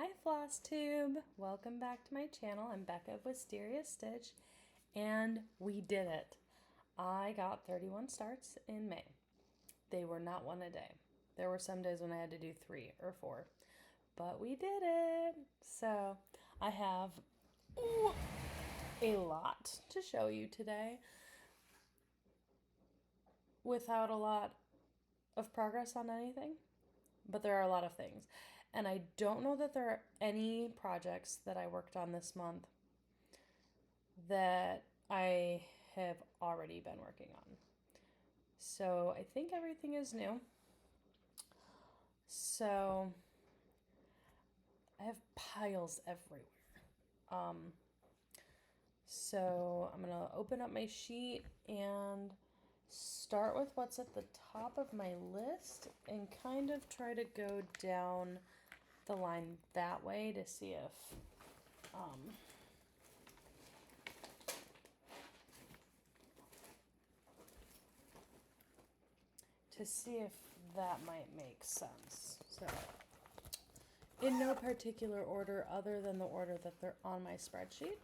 Hi Flosstube! Welcome back to my channel. I'm Becca of Wisteria Stitch, and we did it. I got 31 starts in May. They were not one a day. There were some days when I had to do 3 or 4, but we did it. So I have a lot to show you today without a lot of progress on anything, but there are a lot of things. And I don't know that there are any projects that I worked on this month that I have already been working on. So I think everything is new. So I have piles everywhere. So I'm gonna open up my sheet and start with what's at the top of my list and kind of try to go down the line that way to see if that might make sense. So in no particular order other than the order that they're on my spreadsheet,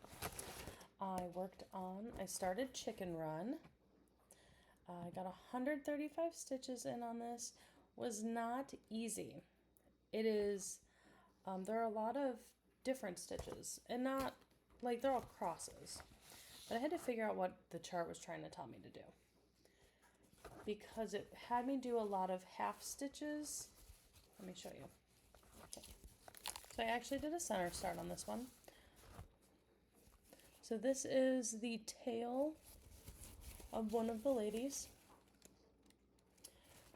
I started Chicken Run. I got 135 stitches in on this. Was not easy. It is, there are a lot of different stitches and not, like, they're all crosses. But I had to figure out what the chart was trying to tell me to do, because it had me do a lot of half stitches. Let me show you. Okay. So I actually did a center start on this one. So this is the tail of one of the ladies,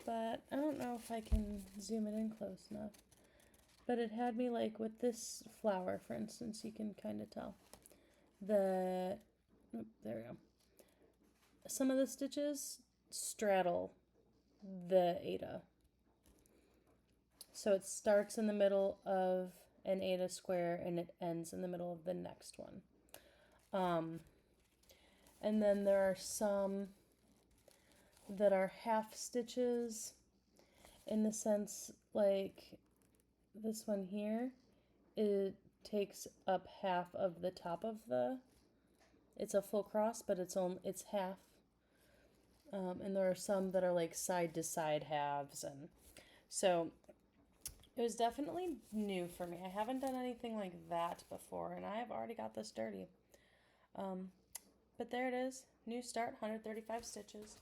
but I don't know if I can zoom it in close enough. But it had me, like, with this flower, for instance, you can kind of tell the, there we go. Some of the stitches straddle the Ada. So it starts in the middle of an Ada square and it ends in the middle of the next one. And then there are some that are half stitches in the sense, like this one here, it takes up half of the top of the, it's a full cross, but it's half. And there are some that are like side to side halves, and so it was definitely new for me. I haven't done anything like that before, and I have already got this dirty. But there it is, new start, 135 stitches.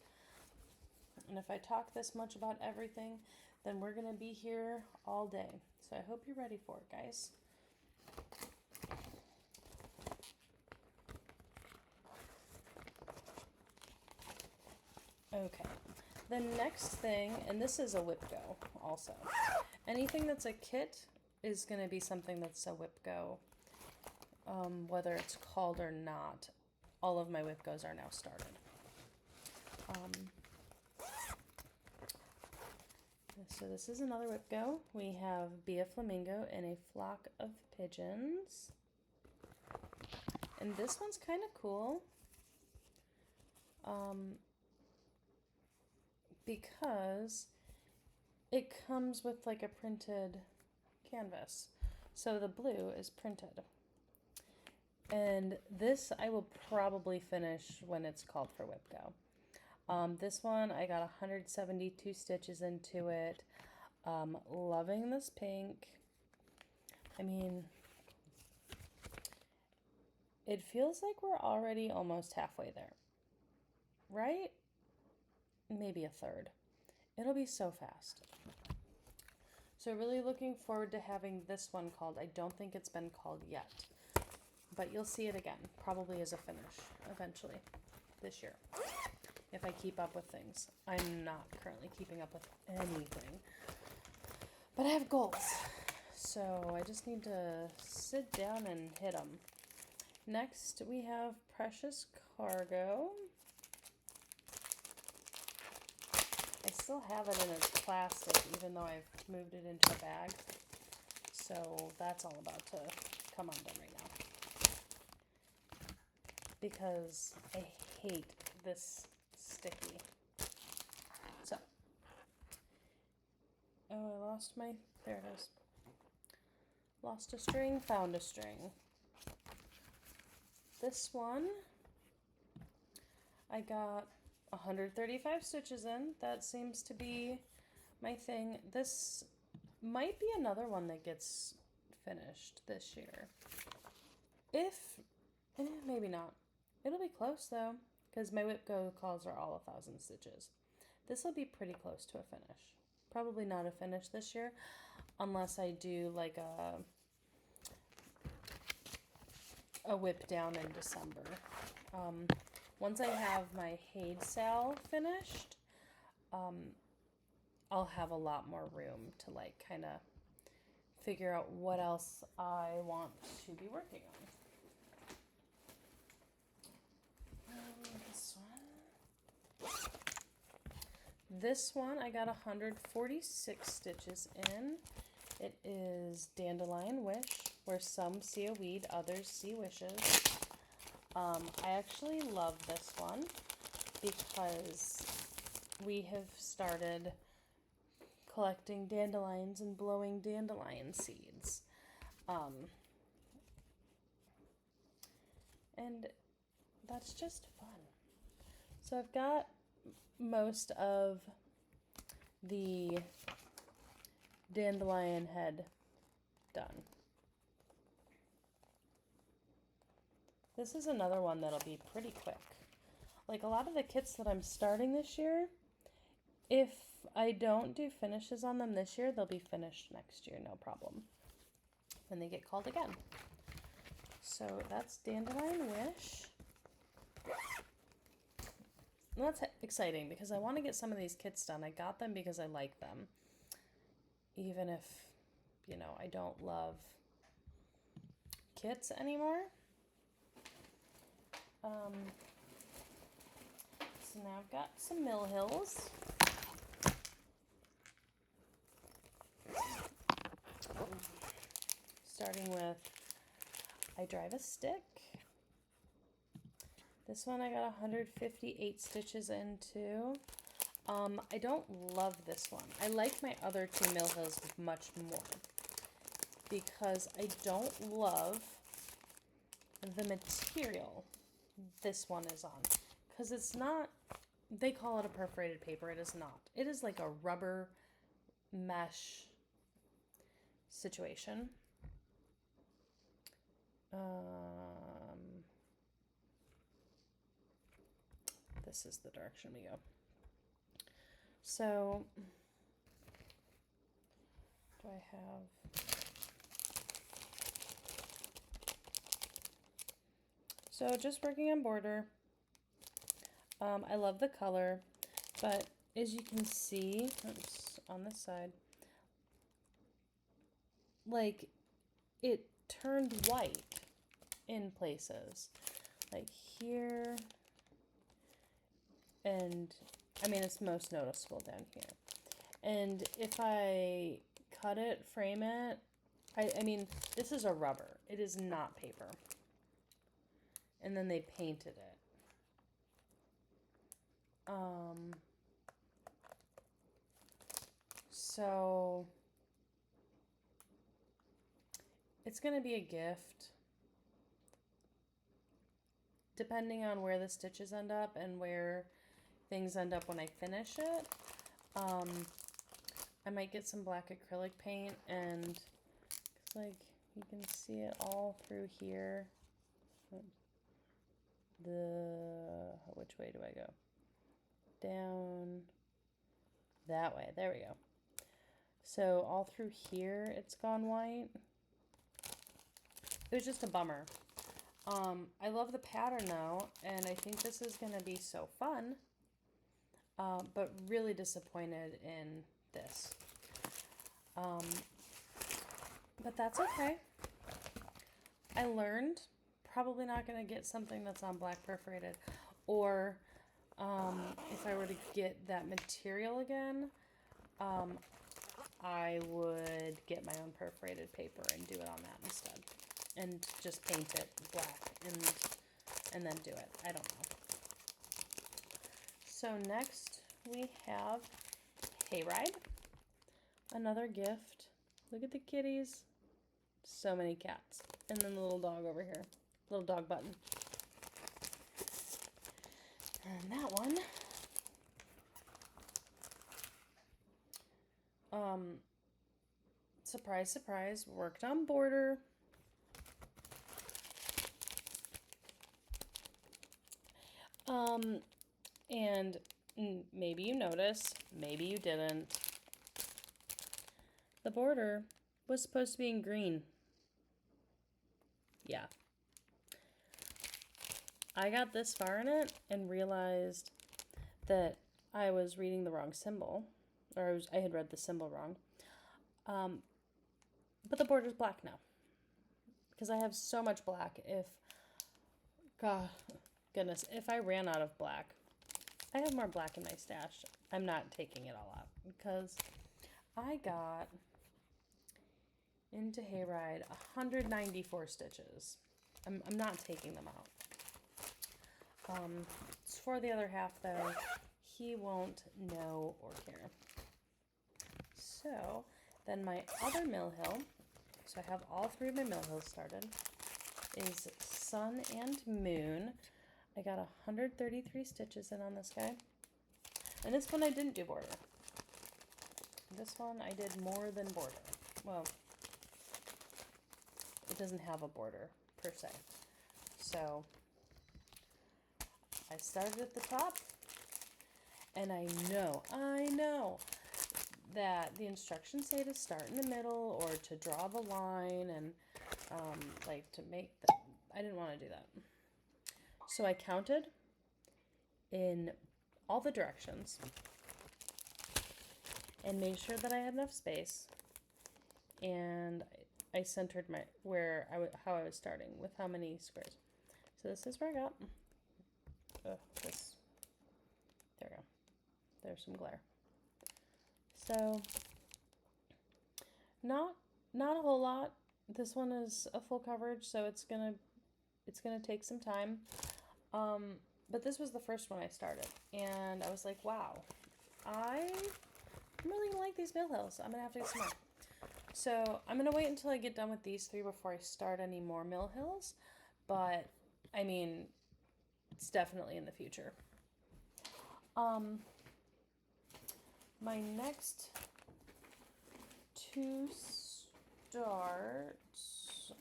And if I talk this much about everything, then we're gonna be here all day. So I hope you're ready for it, guys. Okay, the next thing, and this is a whip go also. Anything that's a kit is going to be something that's a whip go, whether it's called or not. All of my whip goes are now started. So this is another whip go. We have Be a Flamingo and a Flock of Pigeons. And this one's kind of cool. Because it comes with like a printed canvas. So the blue is printed. And this I will probably finish when it's called for whip go. This one I got 172 stitches into it. Loving this pink. I mean, it feels like we're already almost halfway there, right? Maybe a third. It'll be so fast. So really looking forward to having this one called. I don't think it's been called yet, but you'll see it again, probably as a finish eventually this year, if I keep up with things. I'm not currently keeping up with anything, but I have goals, so I just need to sit down and hit them. Next we have Precious Cargo. I still have it in its plastic, even though I've moved it into a bag. So that's all about to come undone right now. Because I hate this sticky. So. Oh, I lost my, there it is. Lost a string, found a string. This one, I got 135 stitches in. That seems to be my thing. This might be another one that gets finished this year. Maybe not. It'll be close though, because my Whip Go calls are all 1,000 stitches. This will be pretty close to a finish. Probably not a finish this year, unless I do like a whip down in December. Once I have my Hayride SAL finished, I'll have a lot more room to like kind of figure out what else I want to be working on. This one I got 146 stitches in. It is Dandelion Wish, where some see a weed, others see wishes. I actually love this one because we have started collecting dandelions and blowing dandelion seeds. And that's just fun. So I've got most of the dandelion head done. This is another one that'll be pretty quick. Like a lot of the kits that I'm starting this year, if I don't do finishes on them this year, they'll be finished next year, no problem. When they get called again. So that's Dandelion Wish. And that's exciting because I want to get some of these kits done. I got them because I like them. Even if, you know, I don't love kits anymore. So now I've got some Mill Hills. Starting with I Drive a Stick. This one I got 158 stitches into. I don't love this one. I like my other two Mill Hills much more because I don't love the material this one is on, because it's not, they call it a perforated paper. It is not. It is like a rubber mesh situation. This is the direction we go. So, do I have... So, just working on border. I love the color, but as you can see, oops, on this side, like, it turned white in places. Like here, and I mean, it's most noticeable down here. And if I cut it, frame it, I mean, this is a rubber. It is not paper. And then they painted it. So it's going to be a gift. Depending on where the stitches end up and where things end up when I finish it, I might get some black acrylic paint, and like you can see it all through here. Which way do I go? Down that way. There we go. So all through here it's gone white. It was just a bummer. I love the pattern though, and I think this is going to be so fun, but really disappointed in this. But that's okay. I learned. Probably not going to get something that's on black perforated, or if I were to get that material again, I would get my own perforated paper and do it on that instead. And just paint it black and then do it. I don't know. So next we have Hayride. Another gift. Look at the kitties. So many cats. And then the little dog over here. Little dog button. And that one. Surprise, surprise, worked on border. And maybe you noticed, maybe you didn't. The border was supposed to be in green. Yeah. I got this far in it and realized that I was reading the wrong symbol, or I had read the symbol wrong. But the border's black now because I have so much black. Goodness, if I ran out of black, I have more black in my stash. I'm not taking it all out because I got into Hayride 194 stitches. I'm not taking them out. For the other half though, he won't know or care. So then my other mill hill, so I have all three of my mill hills started, is Sun and Moon. I got 133 stitches in on this guy. And this one I didn't do border. This one I did more than border. Well, it doesn't have a border per se. So I started at the top, and I know that the instructions say to start in the middle or to draw the line and like to make the, I didn't want to do that. So I counted in all the directions and made sure that I had enough space, and I centered my how I was starting with how many squares. So this is where I got this. There we go. There's some glare. So not a whole lot. This one is a full coverage, so it's gonna take some time. But this was the first one I started, and I was like, wow, I'm really gonna like these mill hills. I'm gonna have to get some more. So I'm gonna wait until I get done with these three before I start any more mill hills. But I mean, it's definitely in the future. My next two starts.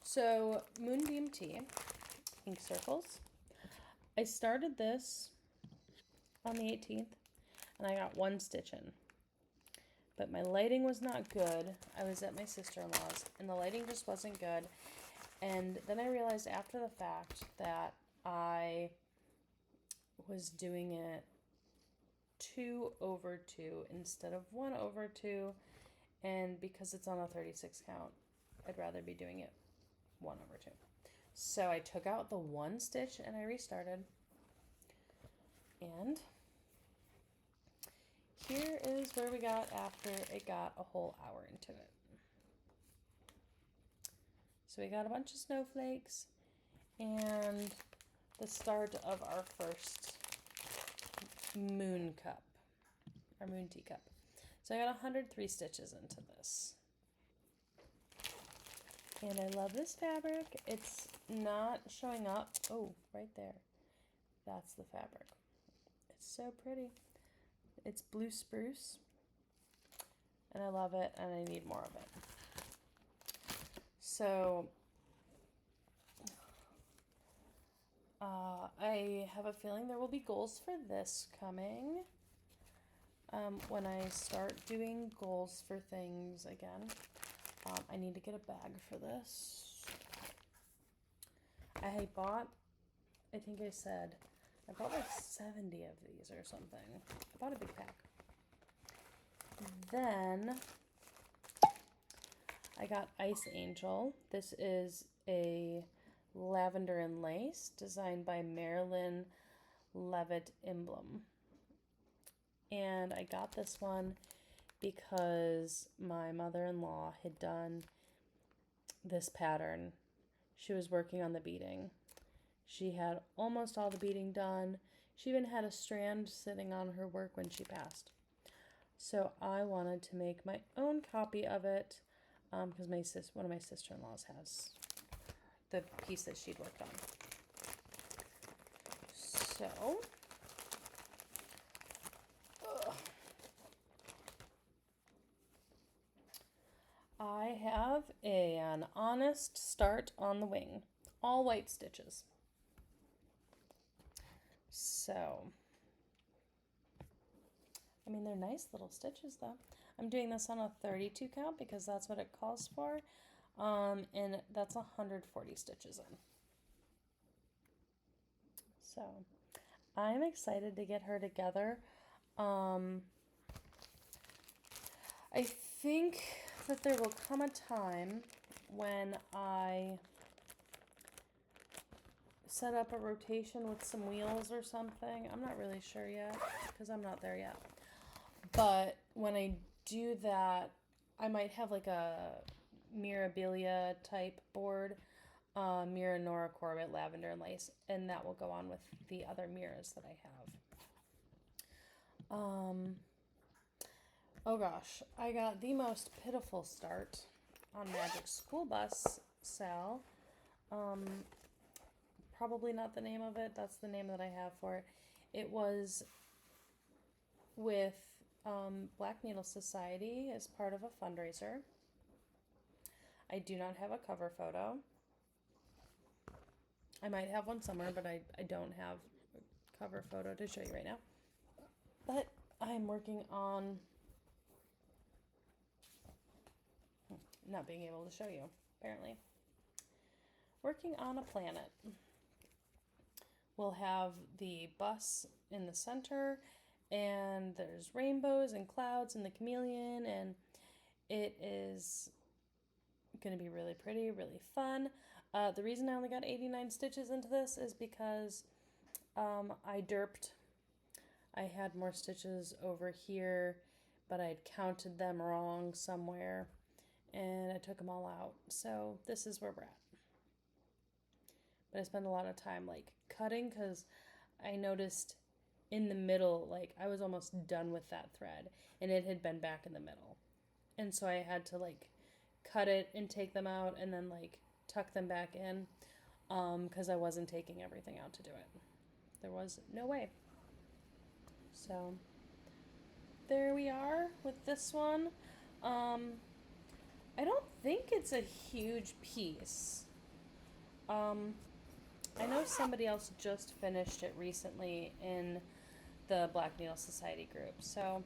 So Moonbeam Tea, ink circles. I started this on the 18th, and I got one stitch in. But my lighting was not good. I was at my sister-in-law's, and the lighting just wasn't good. And then I realized after the fact that I was doing it 2/2 instead of 1/2. And because it's on a 36 count, I'd rather be doing it 1/2. So I took out the one stitch and I restarted. And here is where we got after it got a whole hour into it. So we got a bunch of snowflakes and the start of our first moon cup, our moon tea cup. So I got 103 stitches into this. And I love this fabric. It's not showing up. Oh, right there. That's the fabric. It's so pretty. It's blue spruce. And I love it, and I need more of it. So I have a feeling there will be goals for this coming. When I start doing goals for things again, I need to get a bag for this. I bought like 70 of these or something. I bought a big pack. Then I got Ice Angel. This is a lavender and lace designed by Marilyn Levitt Emblem. And I got this one because my mother-in-law had done this pattern. She was working on the beading. She had almost all the beading done. She even had a strand sitting on her work when she passed. So I wanted to make my own copy of it because one of my sister-in-laws has the piece that she'd worked on. So I have an honest start on the wing, all white stitches. So, I mean, they're nice little stitches though. I'm doing this on a 32 count because that's what it calls for. And that's 140 stitches in. So, I'm excited to get her together. I think that there will come a time when I set up a rotation with some wheels or something. I'm not really sure yet because I'm not there yet. But when I do that, I might have like a Mirabilia type board, Mira Nora Corbett Lavender and Lace, and that will go on with the other mirrors that I have. Oh gosh, I got the most pitiful start on Magic Schoolbus SAL. Probably not the name of it, that's the name that I have for it. It was with Black Needle Society as part of a fundraiser. I do not have a cover photo. I might have one somewhere, but I don't have a cover photo to show you right now. But I'm working on not being able to show you, apparently. Working on a planet. We'll have the bus in the center, and there's rainbows and clouds and the chameleon, and it is going to be really pretty, really fun. The reason I only got 89 stitches into this is because I derped. I had more stitches over here, but I'd counted them wrong somewhere, and I took them all out. So this is where we're at. But I spent a lot of time like cutting because I noticed in the middle, like I was almost done with that thread and it had been back in the middle. And so I had to like cut it and take them out and then like tuck them back in because I wasn't taking everything out to do it. There was no way. So there we are with this one. I don't think it's a huge piece. I know somebody else just finished it recently in the Black Needle Society group. So,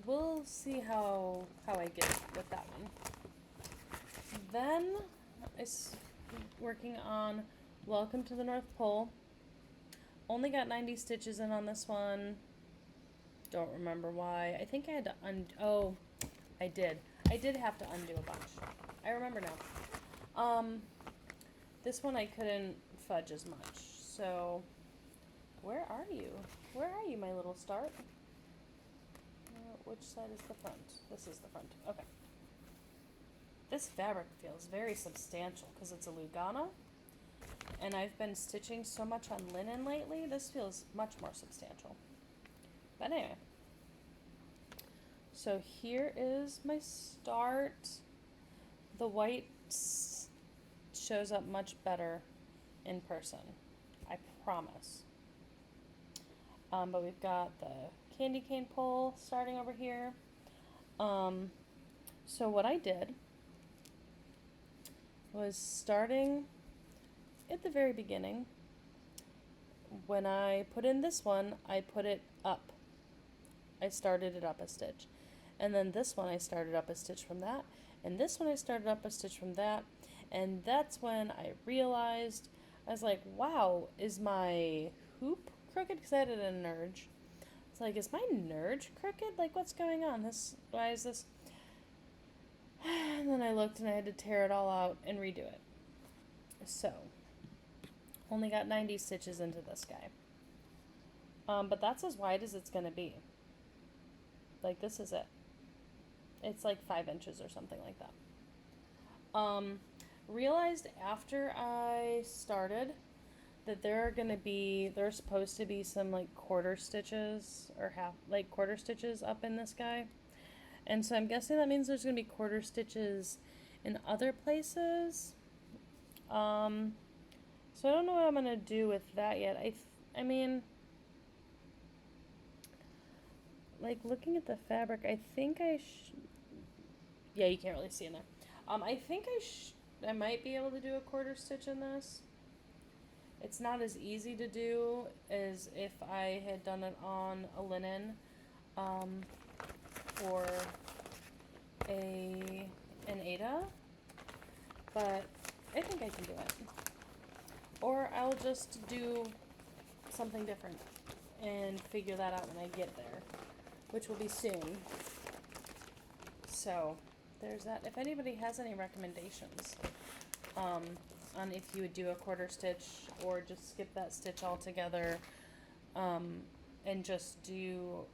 we'll see how I get with that one. Then I'm working on Welcome to the North Pole. Only got 90 stitches in on this one. Don't remember why. I think I had to oh, I did. I did have to undo a bunch. I remember now. This one I couldn't fudge as much. So, where are you? Where are you, my little start? Which side is the front? This is the front. Okay. This fabric feels very substantial because it's a Lugana. And I've been stitching so much on linen lately. This feels much more substantial. But anyway. So here is my start. The white shows up much better in person. I promise. But we've got the candy cane pole starting over here. So what I did was starting at the very beginning. When I put in this one, I put it up. I started it up a stitch. And then this one I started up a stitch from that. And this one I started up a stitch from that. And that's when I realized, I was like, wow, is my hoop crooked? Because I had it in a nerge. It's like, is my nerge crooked? Like, what's going on? Why is this? And then I looked and I had to tear it all out and redo it. So, only got 90 stitches into this guy. But that's as wide as it's going to be. Like, this is it. It's like 5 inches or something like that. Realized after I started that there are gonna be, there's supposed to be some like quarter stitches or quarter stitches up in this guy. And so I'm guessing that means there's gonna be quarter stitches in other places. So I don't know what I'm gonna do with that yet. I mean, like looking at the fabric, I think yeah, you can't really see in there. I think I might be able to do a quarter stitch in this. It's not as easy to do as if I had done it on a linen, or an Aida, but I think I can do it. Or I'll just do something different and figure that out when I get there, which will be soon. So there's that. If anybody has any recommendations on if you would do a quarter stitch or just skip that stitch altogether, and just do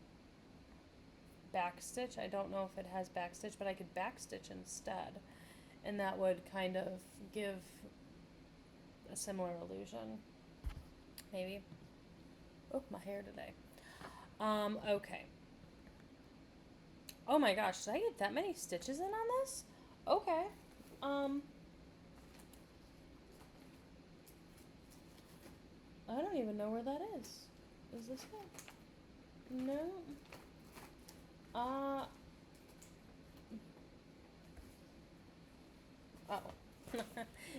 back stitch. I don't know if it has back stitch, but I could back stitch instead, and that would kind of give a similar illusion, maybe. Oh, my hair today. Okay. Oh my gosh, did I get that many stitches in on this? Okay. I don't even know where that is. Is this it? No. Oh.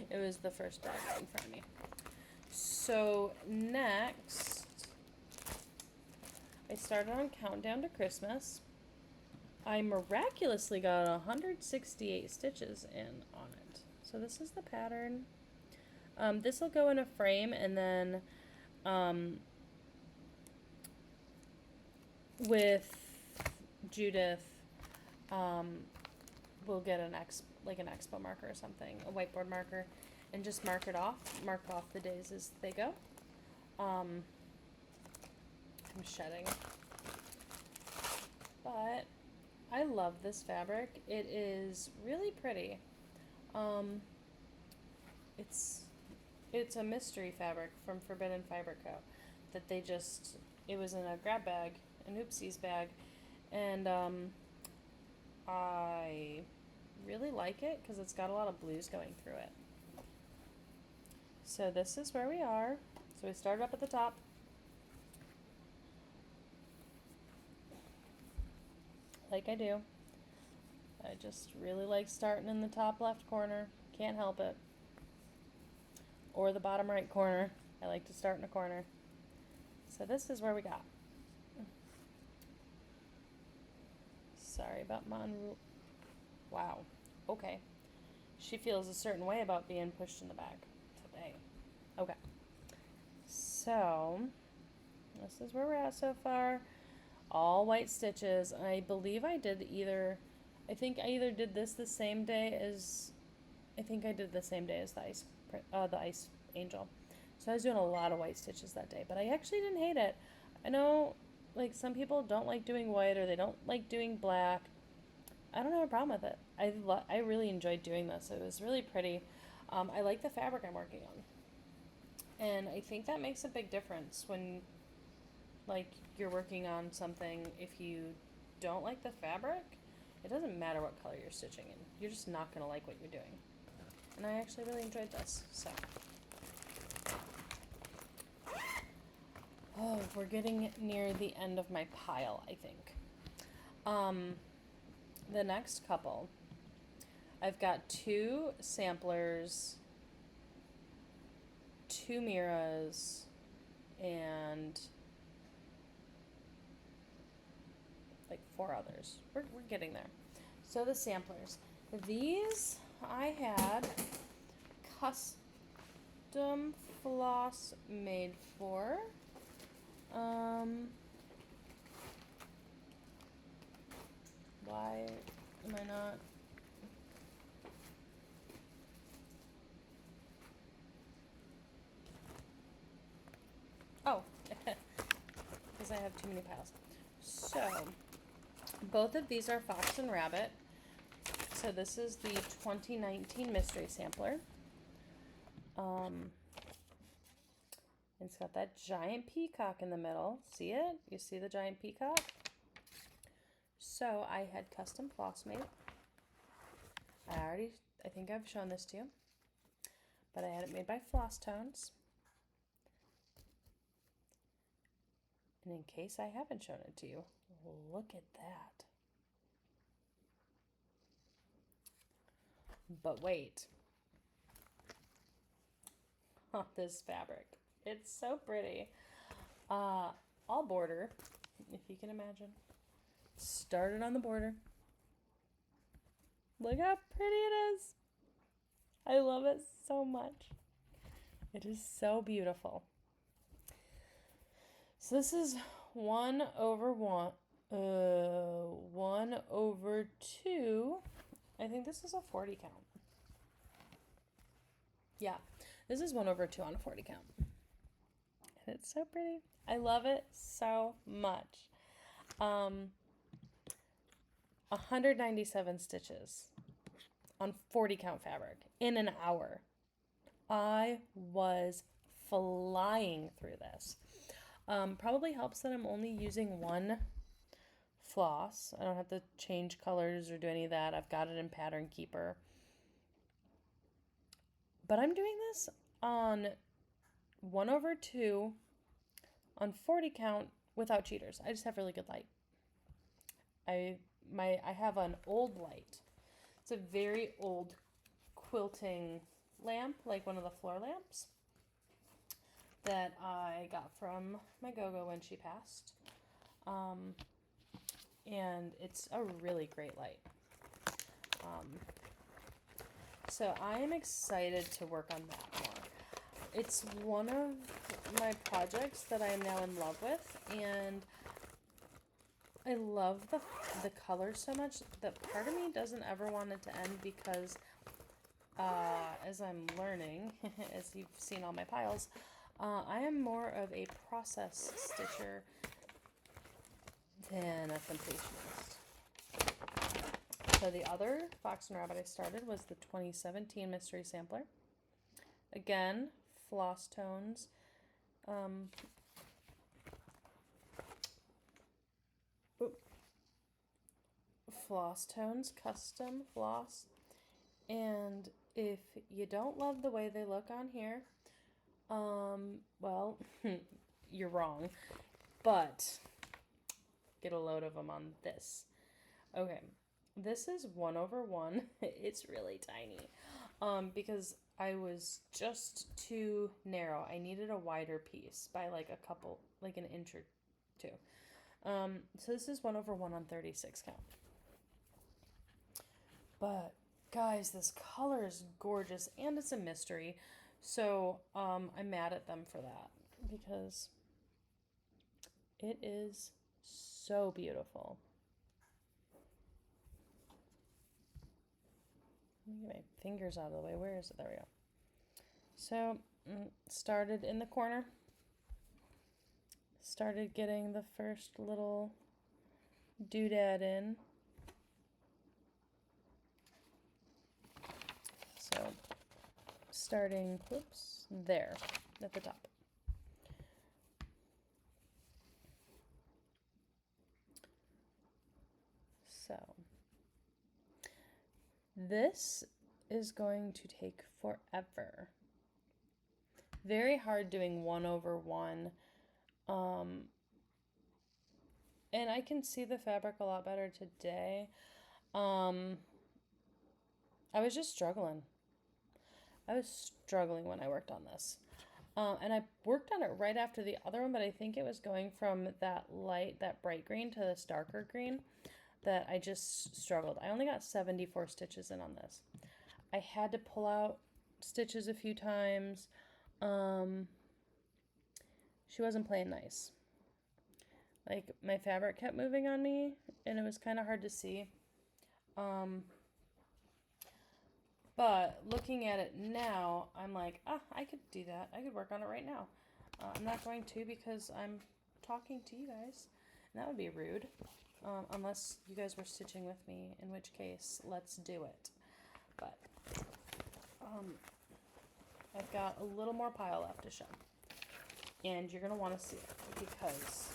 It was the first bag in front of me. So next, I started on Countdown to Christmas. I miraculously got 168 stitches in on it. So this is the pattern. This will go in a frame, and then with Judith, we'll get an expo marker or something, a whiteboard marker, and just mark off the days as they go. I'm shedding, but I love this fabric. It is really pretty. It's a mystery fabric from Forbidden Fiber Co. that it was in a grab bag, an oopsies bag, and I really like it because it's got a lot of blues going through it. So this is where we are. So we started up at the top. Like I do. I just really like starting in the top left corner. Can't help it. Or the bottom right corner. I like to start in a corner. So this is where we got. Sorry about Wow. Okay. She feels a certain way about being pushed in the back today. Okay. So, this is where we're at so far. All white stitches. I believe I did I think I either did this the same day as, the Ice Angel. So I was doing a lot of white stitches that day, but I actually didn't hate it. I know, like, some people don't like doing white or they don't like doing black. I don't have a problem with it. I really enjoyed doing this. It was really pretty. I like the fabric I'm working on. And I think that makes a big difference when, like, you're working on something. If you don't like the fabric, it doesn't matter what color you're stitching in. You're just not going to like what you're doing. And I actually really enjoyed this, so. Oh, we're getting near the end of my pile, I think. The next couple, I've got 2 samplers, 2 Miras, and like 4 others. We're getting there. So the samplers. These I had custom floss made for. Why am I not? Oh, because I have too many piles. So, both of these are Fox and Rabbit. So this is the 2019 Mystery Sampler. It's got that giant peacock in the middle. See it? You see the giant peacock? So I had custom floss made. I think I've shown this to you, but I had it made by Flosstones. And in case I haven't shown it to you, look at that. But wait. Oh, this fabric. It's so pretty. All border, if you can imagine. Started on the border. Look how pretty it is. I love it so much. It is so beautiful. So this is 1/1, 1/2. I think this is a 40 count. Yeah, this is 1/2 on a 40 count. And it's so pretty. I love it so much. 197 stitches on 40 count fabric in an hour. I was flying through this. Probably helps that I'm only using one floss. I don't have to change colors or do any of that. I've got it in Pattern Keeper. But I'm doing this on 1/2 on 40 count without cheaters. I just have really good light. I have an old light. It's a very old quilting lamp, like one of the floor lamps that I got from my go-go when she passed. And it's a really great light. So I am excited to work on that more. It's one of my projects that I am now in love with, and I love the color so much that part of me doesn't ever want it to end because as I'm learning, as you've seen all my piles, I am more of a process stitcher than a completionist. So the other Fox and Rabbit I started was the 2017 Mystery Sampler. Again, Flosstones. Flosstones, custom floss. And if you don't love the way they look on here, well, you're wrong. But get a load of them on this. Okay, this is 1/1. It's really tiny. Because I was just too narrow. I needed a wider piece by like an inch or two. So this is 1/1 on 36 count. But guys, this color is gorgeous and it's a mystery. So I'm mad at them for that because it is so beautiful. Let me get my fingers out of the way. Where is it? There we go. So started in the corner. Started getting the first little doodad in. So starting, whoops, there at the top. So this is going to take forever. Very hard doing 1/1. And I can see the fabric a lot better today. I was just struggling. I was struggling when I worked on this. And I worked on it right after the other one, but I think it was going from that bright green to this darker green that I just struggled. I only got 74 stitches in on this. I had to pull out stitches a few times. She wasn't playing nice. Like, my fabric kept moving on me, and it was kind of hard to see. But looking at it now, I'm like, I could do that. I could work on it right now. I'm not going to because I'm talking to you guys, and that would be rude. Unless you guys were stitching with me, in which case, let's do it. But I've got a little more pile left to show. and you're going to want to see it because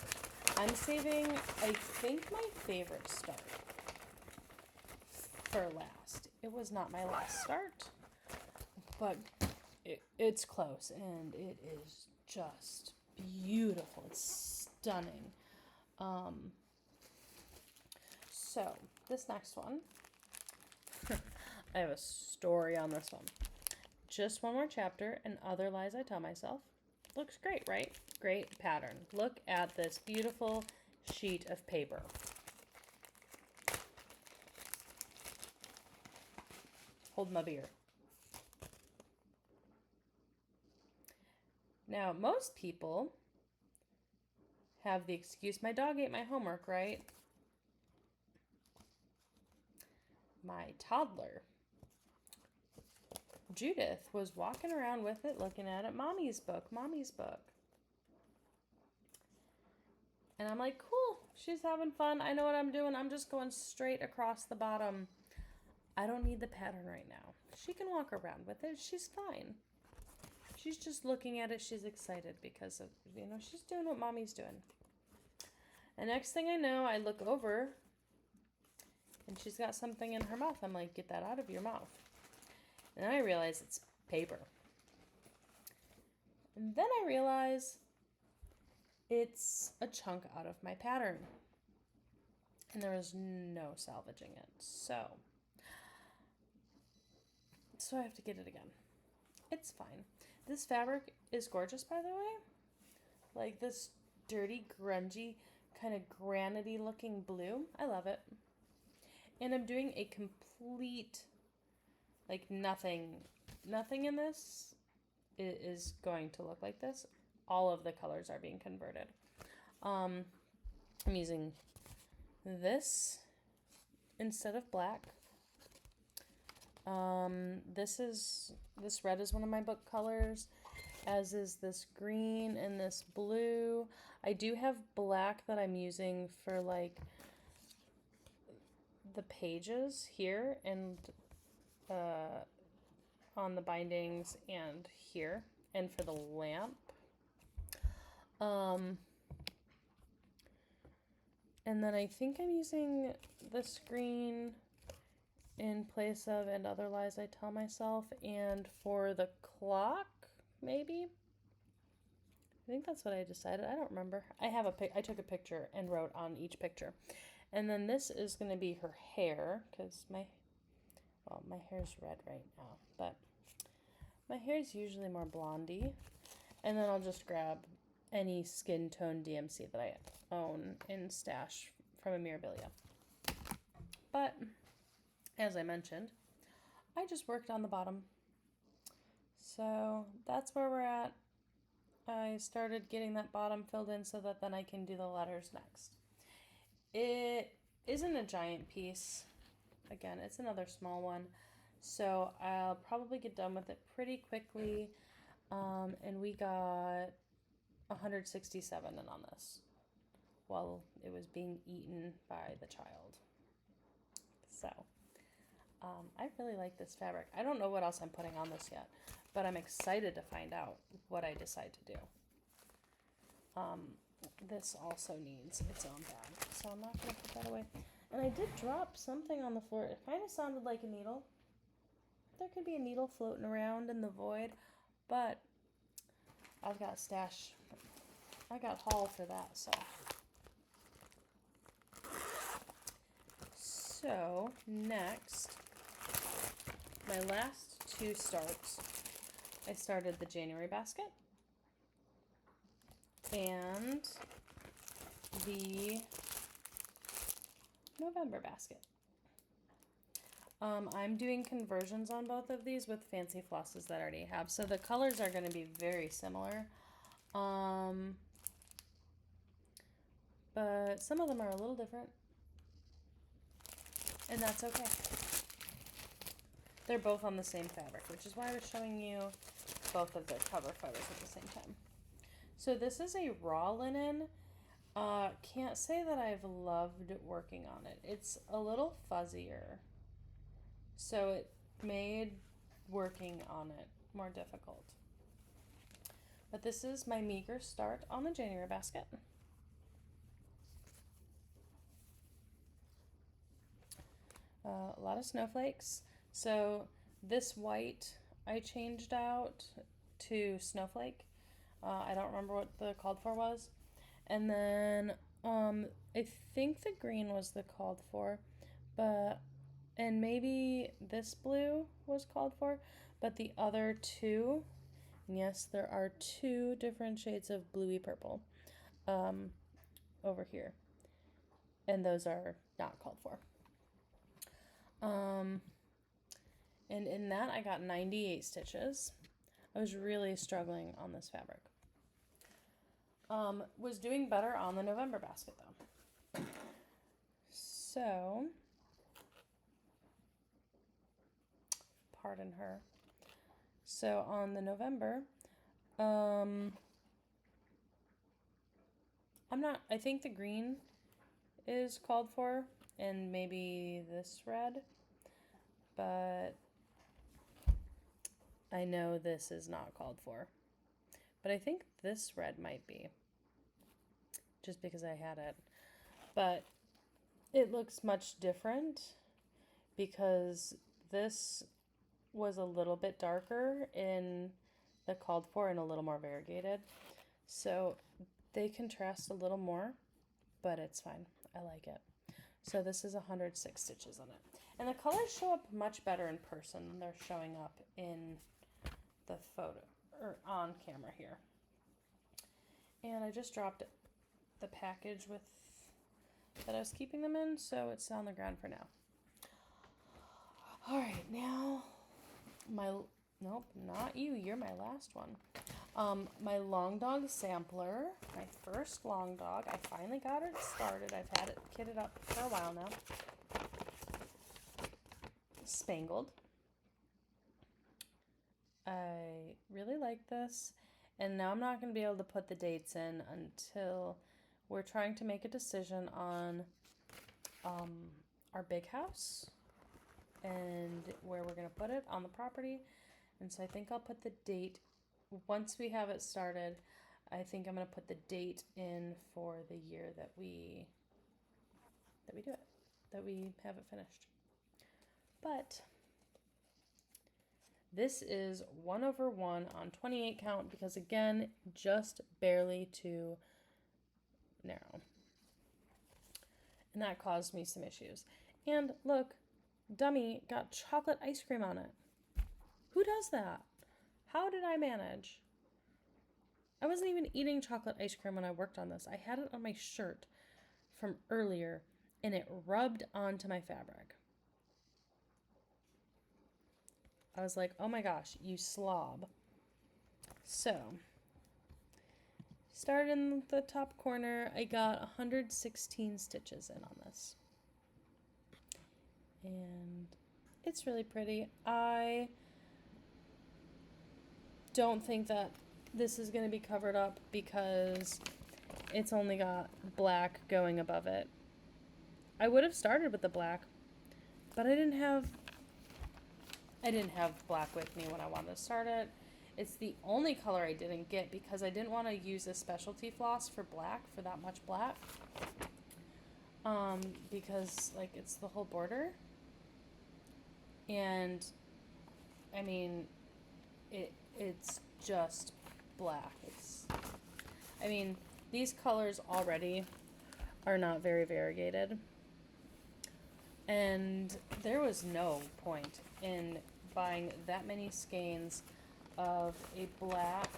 I'm saving, I think, my favorite start for last. It was not my last start, but it's close, and it is just beautiful. It's stunning. So this next one, I have a story on this one. Just one more chapter, and Other Lies I Tell Myself. Looks great, right? Great pattern. Look at this beautiful sheet of paper. Hold my beer. Now, most people have the excuse, my dog ate my homework, right? My toddler, Judith, was walking around with it, looking at it. Mommy's book, Mommy's book. And I'm like, cool, she's having fun. I know what I'm doing. I'm just going straight across the bottom. I don't need the pattern right now. She can walk around with it. She's fine. She's just looking at it. She's excited because of, she's doing what Mommy's doing. The next thing I know, I look over and she's got something in her mouth. I'm like, get that out of your mouth. And then I realize it's paper. And then I realize it's a chunk out of my pattern. And there was no salvaging it. So I have to get it again. It's fine. This fabric is gorgeous, by the way. Like this dirty, grungy, kind of granity looking blue. I love it. And I'm doing a complete, like nothing in this is going to look like this. All of the colors are being converted. I'm using this instead of black. This red is one of my book colors, as is this green and this blue. I do have black that I'm using for like the pages here and on the bindings and here and for the lamp. And then I think I'm using this green in place of And Other Lies I Tell Myself, and for the clock, maybe? I think that's what I decided. I don't remember. I took a picture and wrote on each picture. And then this is going to be her hair, because my hair's red right now, but my hair is usually more blondie. And then I'll just grab any skin tone DMC that I own in stash from Mirabilia. But as I mentioned, I just worked on the bottom. So that's where we're at. I started getting that bottom filled in so that then I can do the letters next. It isn't a giant piece. Again, it's another small one. So I'll probably get done with it pretty quickly. And we got 167 in on this while it was being eaten by the child. So I really like this fabric. I don't know what else I'm putting on this yet, but I'm excited to find out what I decide to do. This also needs its own bag, so I'm not going to put that away. And I did drop something on the floor. It kind of sounded like a needle. There could be a needle floating around in the void, but I've got stash. I got haul for that, so. So, next, my last two starts, I started the January basket and the November basket. I'm doing conversions on both of these with fancy flosses that I already have. So the colors are going to be very similar. But some of them are a little different. And that's okay. They're both on the same fabric, which is why I was showing you both of the cover photos at the same time. So this is a raw linen. Can't say that I've loved working on it. It's a little fuzzier. So it made working on it more difficult. But this is my meager start on the January basket. A lot of snowflakes. So this white I changed out to snowflake. I don't remember what the called for was. And then I think the green was the called for, but and maybe this blue was called for, but the other two, yes, there are two different shades of bluey purple over here, and those are not called for. And in that I got 98 stitches. I was really struggling on this fabric. Was doing better on the November basket though. So, pardon her. So on the November, I think the green is called for, and maybe this red, but I know this is not called for. But I think this red might be, just because I had it. But it looks much different because this was a little bit darker in the called for and a little more variegated. So they contrast a little more, but it's fine. I like it. So this is 106 stitches on it. And the colors show up much better in person than they're showing up in the photo or on camera here. And I just dropped the package with that I was keeping them in, so it's on the ground for now. All right, now nope, not you. You're my last one. My Long Dog sampler, my first Long Dog. I finally got it started. I've had it kitted up for a while now. Spangled. I really like this, and now I'm not going to be able to put the dates in until we're trying to make a decision on our big house and where we're going to put it on the property. And so I think I'll put the date, once we have it started, I think I'm going to put the date in for the year that we do it, that we have it finished. But this is 1/1 on 28 count because, again, just barely too narrow. And that caused me some issues. And look, dummy got chocolate ice cream on it. Who does that? How did I manage? I wasn't even eating chocolate ice cream when I worked on this. I had it on my shirt from earlier, and it rubbed onto my fabric. I was like, oh my gosh, you slob. So, started in the top corner. I got 116 stitches in on this. And it's really pretty. I don't think that this is going to be covered up because it's only got black going above it. I would have started with the black, but I didn't have black with me when I wanted to start it. It's the only color I didn't get because I didn't want to use a specialty floss for black, for that much black. Because like it's the whole border. And I mean, it's just black. These colors already are not very variegated. And there was no point in buying that many skeins of a black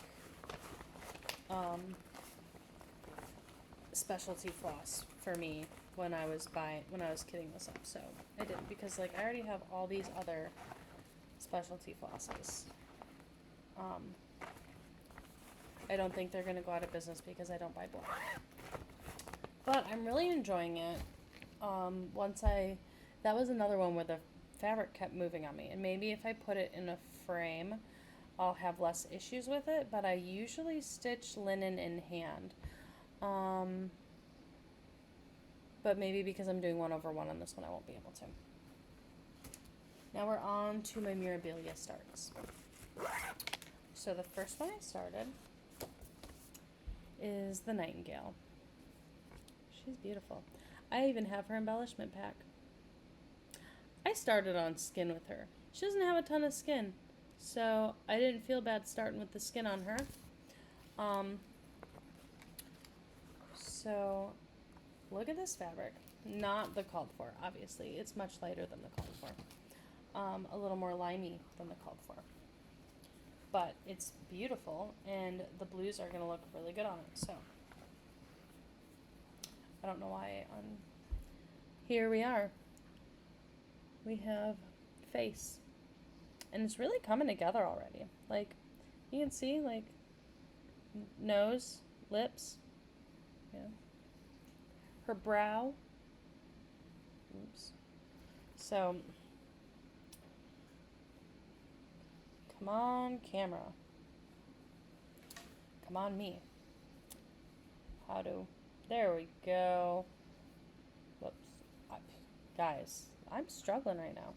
specialty floss for me when I was kitting this up. So I didn't, because like I already have all these other specialty flosses. I don't think they're gonna go out of business because I don't buy black. But I'm really enjoying it. That was another one where the fabric kept moving on me, and maybe if I put it in a frame I'll have less issues with it, but I usually stitch linen in hand. But maybe because I'm doing 1/1 on this one I won't be able to. Now we're on to my Mirabilia starts. So the first one I started is the Nightingale. She's beautiful. I even have her embellishment pack. I started on skin with her. She doesn't have a ton of skin, so I didn't feel bad starting with the skin on her. So look at this fabric. Not the called for, obviously. It's much lighter than the called for. A little more limey than the called for. But it's beautiful, and the blues are going to look really good on it. So I don't know why. Here we are. We have face, and it's really coming together already. Like, you can see, like, nose, lips, yeah, her brow. Oops. So, come on, camera. Come on, me. There we go. Whoops. Guys, I'm struggling right now.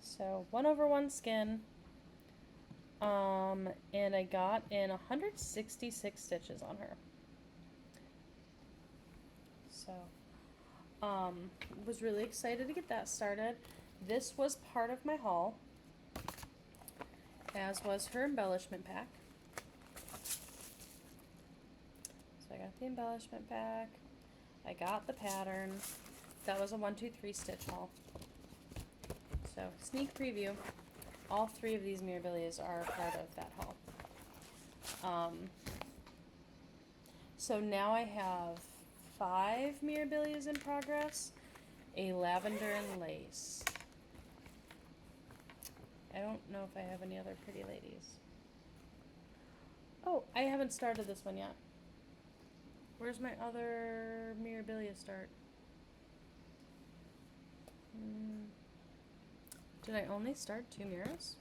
So 1/1 skin. And I got in 166 stitches on her. So, was really excited to get that started. This was part of my haul, as was her embellishment pack. So I got the embellishment pack. I got the pattern. That was a 1, 2, 3 stitch haul. So, sneak preview. All 3 of these Mirabilias are part of that haul. So now I have 5 Mirabilias in progress, a lavender and lace. I don't know if I have any other pretty ladies. Oh, I haven't started this one yet. Where's my other Mirabilia start? Did I only start 2 mirrors?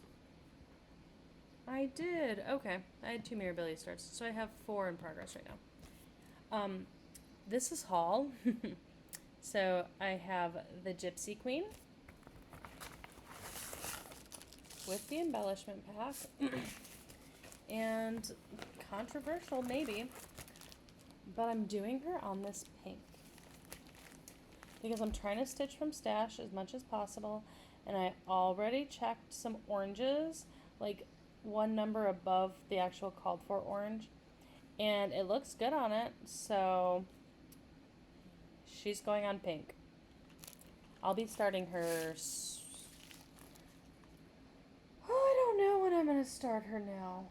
I did. Okay. I had 2 Mirabilia starts. So I have 4 in progress right now. This is haul. So I have the Gypsy Queen with the embellishment pack. And controversial maybe, but I'm doing her on this pink. Because I'm trying to stitch from stash as much as possible. And I already checked some oranges, like 1 number above the actual called for orange, and it looks good on it, so she's going on pink. I'll be starting her, I don't know when I'm going to start her now,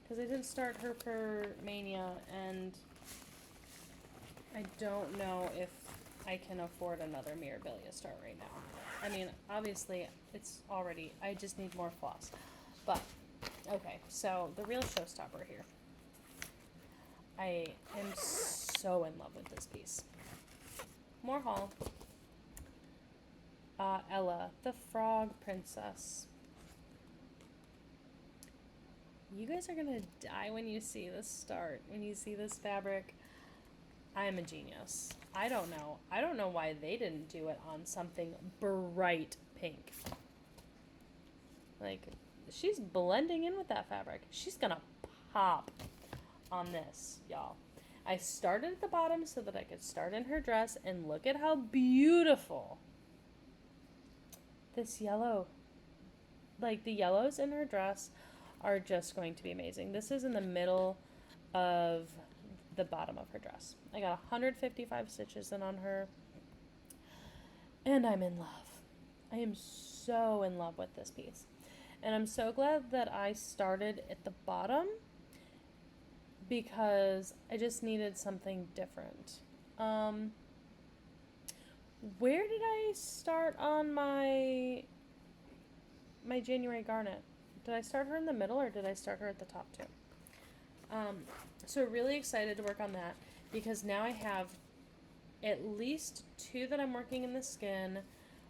because I didn't start her for Mania, and I don't know if I can afford another Mirabilia start right now. I mean, obviously, it's already, I just need more floss. But, okay, so the real showstopper here. I am so in love with this piece. More haul. Ella, the Frog Princess. You guys are gonna die when you see this start, when you see this fabric. I am a genius. I don't know. I don't know why they didn't do it on something bright pink. Like, she's blending in with that fabric. She's gonna pop on this, y'all. I started at the bottom so that I could start in her dress, and look at how beautiful this yellow, like the yellows in her dress are just going to be amazing. This is in the middle of the bottom of her dress. I got 155 stitches in on her, and I'm in love. I am so in love with this piece, and I'm so glad that I started at the bottom because I just needed something different. Where did I start on my January garnet? Did I start her in the middle, or did I start her at the top too? So really excited to work on that, because now I have at least 2 that I'm working in the skin,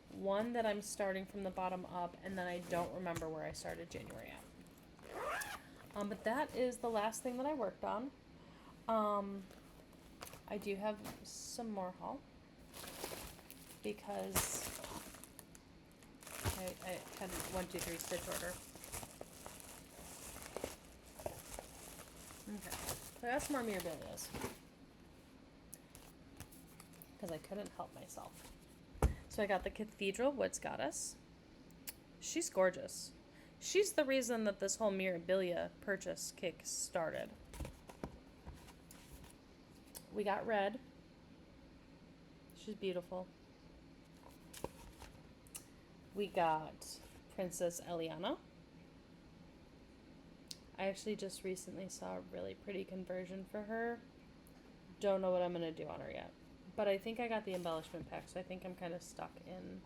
1 that I'm starting from the bottom up, and then I don't remember where I started January at. But that is the last thing that I worked on. I do have some more haul, because I had 1, 2, 3 stitch order. So I got some more Mirabilias. Because I couldn't help myself. So I got the Cathedral Woods Goddess. She's gorgeous. She's the reason that this whole Mirabilia purchase kick started. We got Red. She's beautiful. We got Princess Eliana. I actually just recently saw a really pretty conversion for her. Don't know what I'm going to do on her yet. But I think I got the embellishment pack, so I think I'm kind of stuck in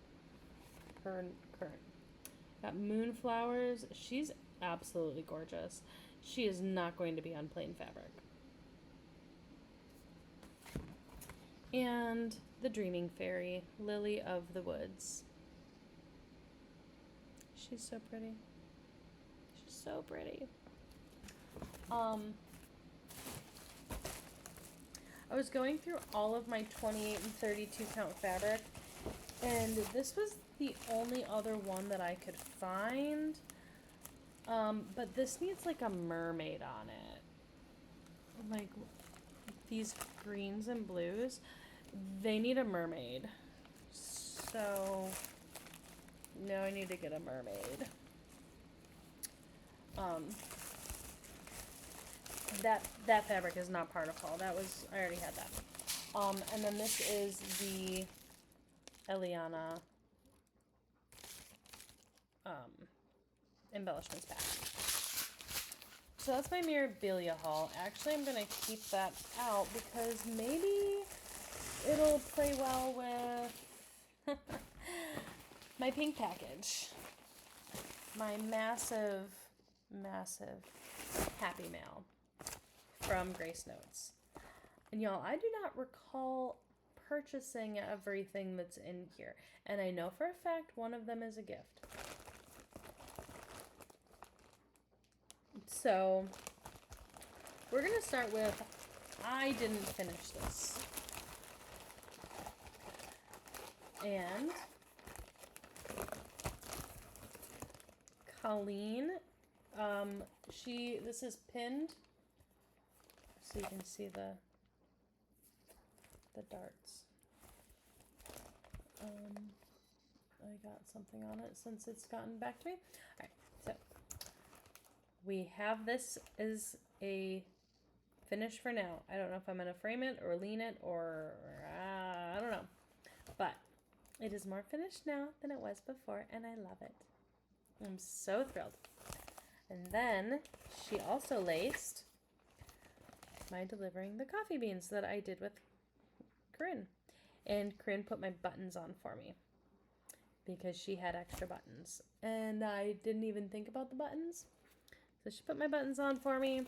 her current. Got Moonflowers. She's absolutely gorgeous. She is not going to be on plain fabric. And the Dreaming Fairy, Lily of the Woods. She's so pretty. She's so pretty. I was going through all of my 28 and 32 count fabric, and this was the only other one that I could find. But this needs like a mermaid on it. Like these greens and blues, they need a mermaid. So now I need to get a mermaid. That fabric is not part of fall. I already had that. And then this is the Eliana embellishments pack. So that's my Mirabilia haul. Actually, I'm gonna keep that out because maybe it'll play well with my pink package. My massive Happy Mail from Grace Notes. And y'all, I do not recall purchasing everything that's in here. And I know for a fact one of them is a gift. So, we're going to start with, I didn't finish this. And Colleen, this is pinned, so you can see the darts. I got something on it since it's gotten back to me. All right, so we have this as a finish for now. I don't know if I'm going to frame it or lean it or I don't know. But it is more finished now than it was before, and I love it. I'm so thrilled. And then she also laced my delivering the coffee beans that I did with Corinne. And Corinne put my buttons on for me because she had extra buttons. And I didn't even think about the buttons. So she put my buttons on for me.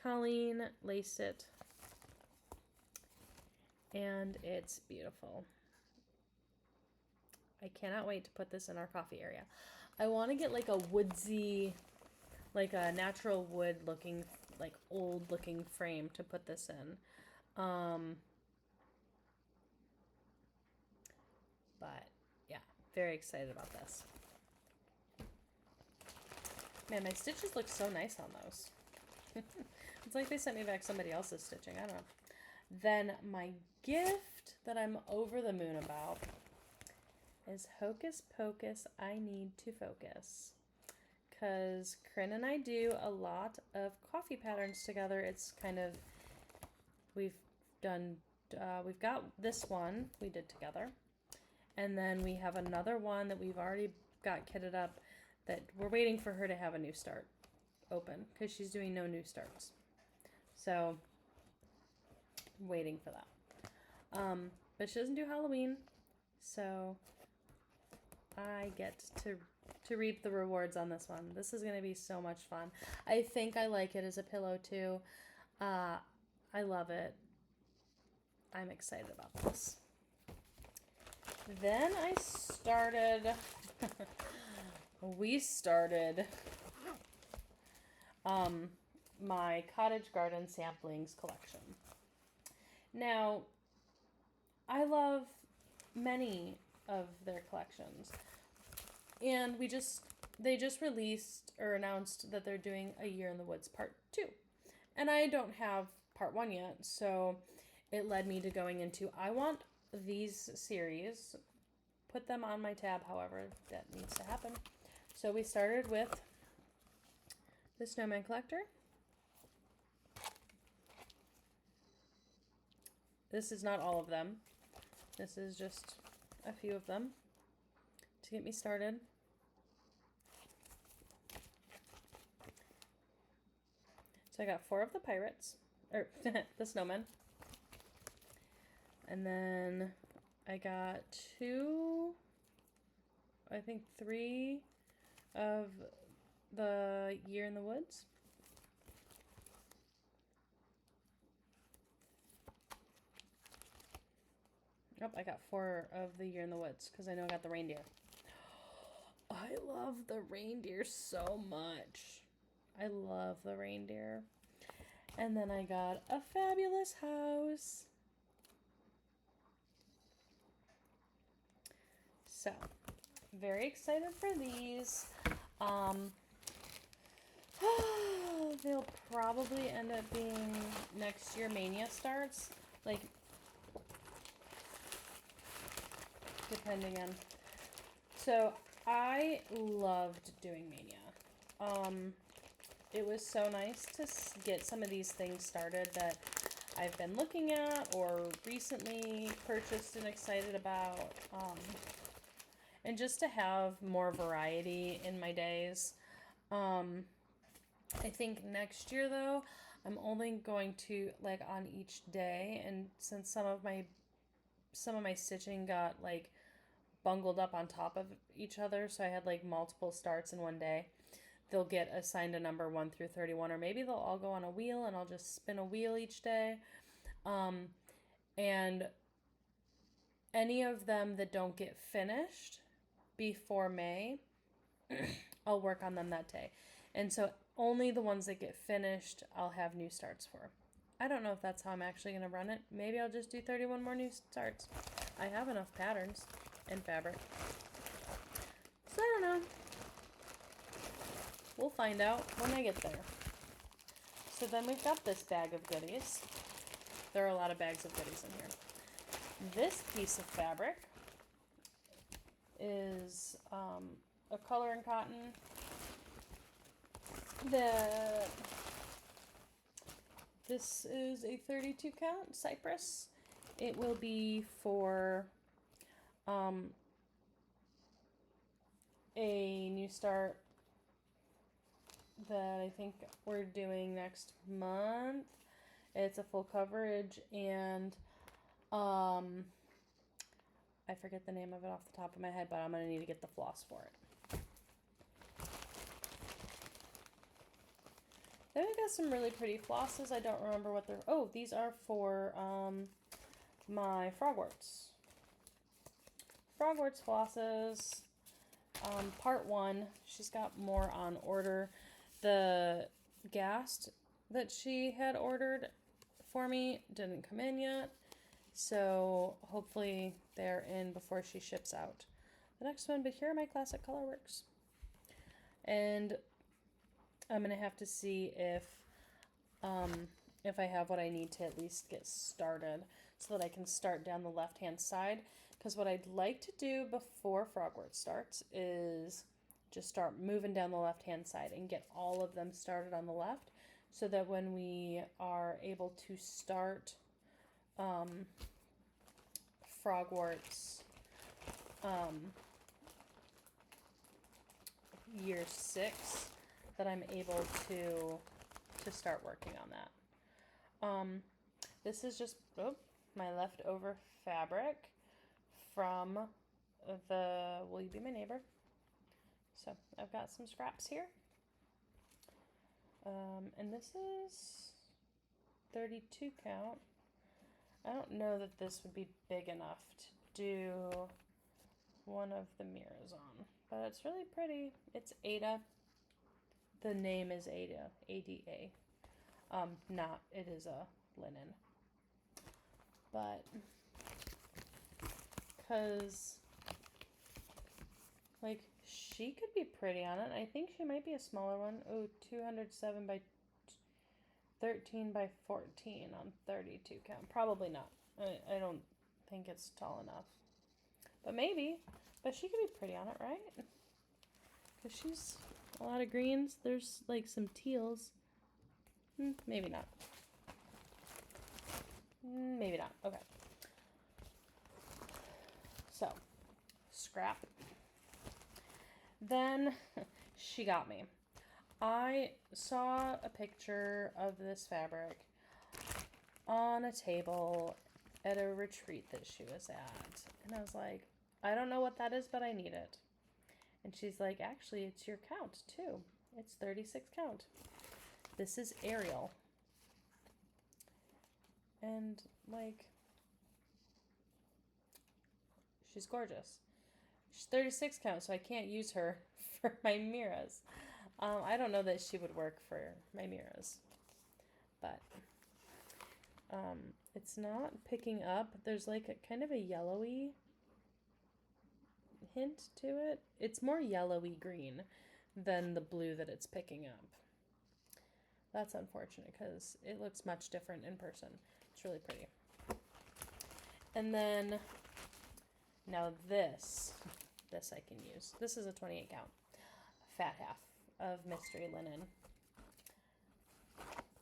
Colleen laced it. And it's beautiful. I cannot wait to put this in our coffee area. I want to get like a woodsy, like a natural wood looking, like old looking frame to put this in. But yeah, very excited about this. Man, my stitches look so nice on those. It's like they sent me back somebody else's stitching. I don't know. Then my gift that I'm over the moon about is Hocus Pocus, I Need to Focus. Because Corinne and I do a lot of coffee patterns together. It's kind of, we've got this one we did together. And then we have another one that we've already got kitted up that we're waiting for her to have a new start open because she's doing no new starts. So, waiting for that. But she doesn't do Halloween, so I get to reap the rewards on this one. This is going to be so much fun. I think I like it as a pillow too. I love it. I'm excited about this. Then we started my Cottage Garden Samplings collection. Now, I love many of their collections. And they just released or announced that they're doing A Year in the Woods Part 2. And I don't have part 1 yet, so it led me to going into, I want these series, put them on my tab, however that needs to happen. So we started with the Snowman Collector. This is not all of them. This is just a few of them to get me started. So I got 4 of the pirates, or the snowmen. And then I got 2, I think 3 of the Year in the Woods. Oh, I got 4 of the Year in the Woods because I know I got the reindeer. I love the reindeer so much. I love the reindeer. And then I got a fabulous house. So, very excited for these. They'll probably end up being next year Mania starts. Like, depending on. So I loved doing Mania. It was so nice to get some of these things started that I've been looking at or recently purchased and excited about. And just to have more variety in my days. I think next year though, I'm only going to like on each day, and since some of my stitching got like bungled up on top of each other, so I had like multiple starts in one day, they'll get assigned a number 1 through 31, or maybe they'll all go on a wheel and I'll just spin a wheel each day. And any of them that don't get finished before May, I'll work on them that day. And so only the ones that get finished, I'll have new starts for. I don't know if that's how I'm actually going to run it. Maybe I'll just do 31 more new starts. I have enough patterns and fabric. So I don't know. We'll find out when I get there. So then we've got this bag of goodies. There are a lot of bags of goodies in here. This piece of fabric is a color and cotton. This is a 32 count cypress. It will be for a new start that I think we're doing next month. It's a full coverage, and I forget the name of it off the top of my head, but I'm going to need to get the floss for it. Then we got some really pretty flosses. I don't remember what they're... Oh, these are for my Frogwarts. Frogwarts flosses. Part 1. She's got more on order. The Gast that she had ordered for me didn't come in yet. So hopefully they're in before she ships out the next one. But here are my classic colorworks. And I'm going to have to see if I have what I need to at least get started so that I can start down the left-hand side. Because what I'd like to do before Frogwort starts is just start moving down the left-hand side and get all of them started on the left so that when we are able to start Frogwarts year 6, that I'm able to start working on that. This is just my leftover fabric from the Will You Be My Neighbor? So I've got some scraps here. And this is 32 count. I don't know that this would be big enough to do one of the mirrors on, but it's really pretty. It's Ada. The name is Ada, A-D-A. It is a linen. But, because, like, she could be pretty on it. I think she might be a smaller one. Oh, 207 by 13 by 14 on 32 count. Probably not. I don't think it's tall enough. But maybe. But she could be pretty on it, right? Because she's a lot of greens. There's like some teals. Maybe not. Maybe not. Okay. So, scrap. Then she got me. I saw a picture of this fabric on a table at a retreat that she was at. And I was like, I don't know what that is, but I need it. And she's like, actually, it's your count, too. It's 36 count. This is Ariel. And, like, she's gorgeous. She's 36 count, so I can't use her for my Miras. I don't know that she would work for my Miras. But it's not picking up. There's like a kind of a yellowy hint to it. It's more yellowy green than the blue that it's picking up. That's unfortunate because it looks much different in person. It's really pretty. And then now this I can use. This is a 28 count fat half of mystery linen.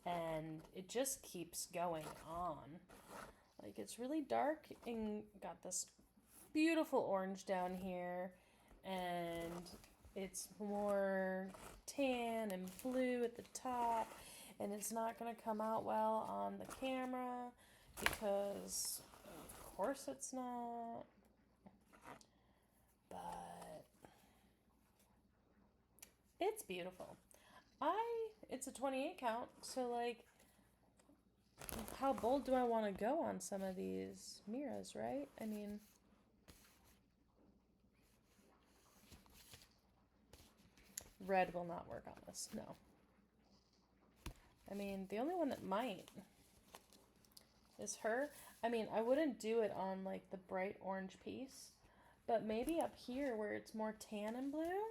And it just keeps going on. Like, it's really dark and got this beautiful orange down here. And it's more tan and blue at the top. And it's not going to come out well on the camera because, of course, it's not. But it's beautiful. It's a 28 count, so like, how bold do I want to go on some of these Miras, right? I mean, red will not work on this, no. I mean, the only one that might is her. I mean, I wouldn't do it on like the bright orange piece, but maybe up here where it's more tan and blue.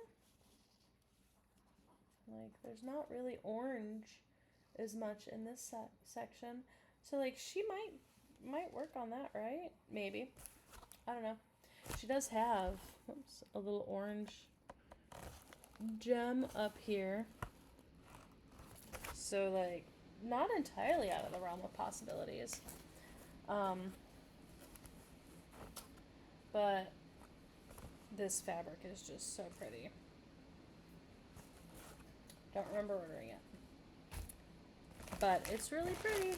Like, there's not really orange as much in this section. So, like, she might work on that, right? Maybe. I don't know. She does have a little orange gem up here. So, like, not entirely out of the realm of possibilities. But this fabric is just so pretty. Don't remember ordering it. But it's really pretty.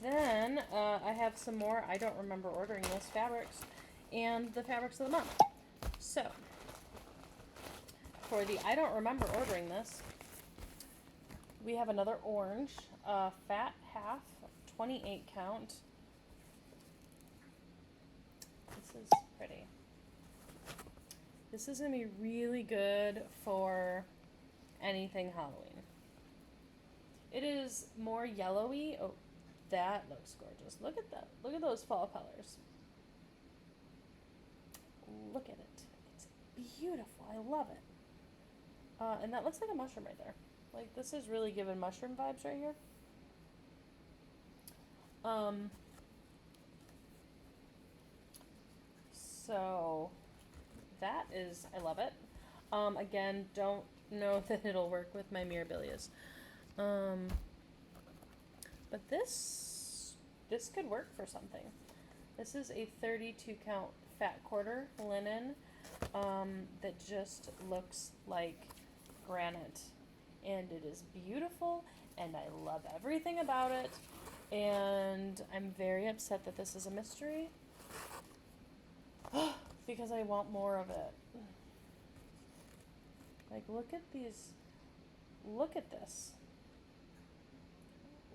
Then I have some more I don't remember ordering those fabrics and the fabrics of the month. So for the I don't remember ordering this, we have another orange, fat half, 28 count. This is pretty. This is going to be really good for anything Halloween. It is more yellowy. Oh, that looks gorgeous. Look at that. Look at those fall colors. Look at it. It's beautiful. I love it. And that looks like a mushroom right there. Like, this is really giving mushroom vibes right here. So that is, I love it. Again, don't know that it'll work with my Mirabilias. But this could work for something. This is a 32 count fat quarter linen that just looks like granite. And it is beautiful, and I love everything about it. And I'm very upset that this is a mystery. Because I want more of it. Like, look at these. Look at this.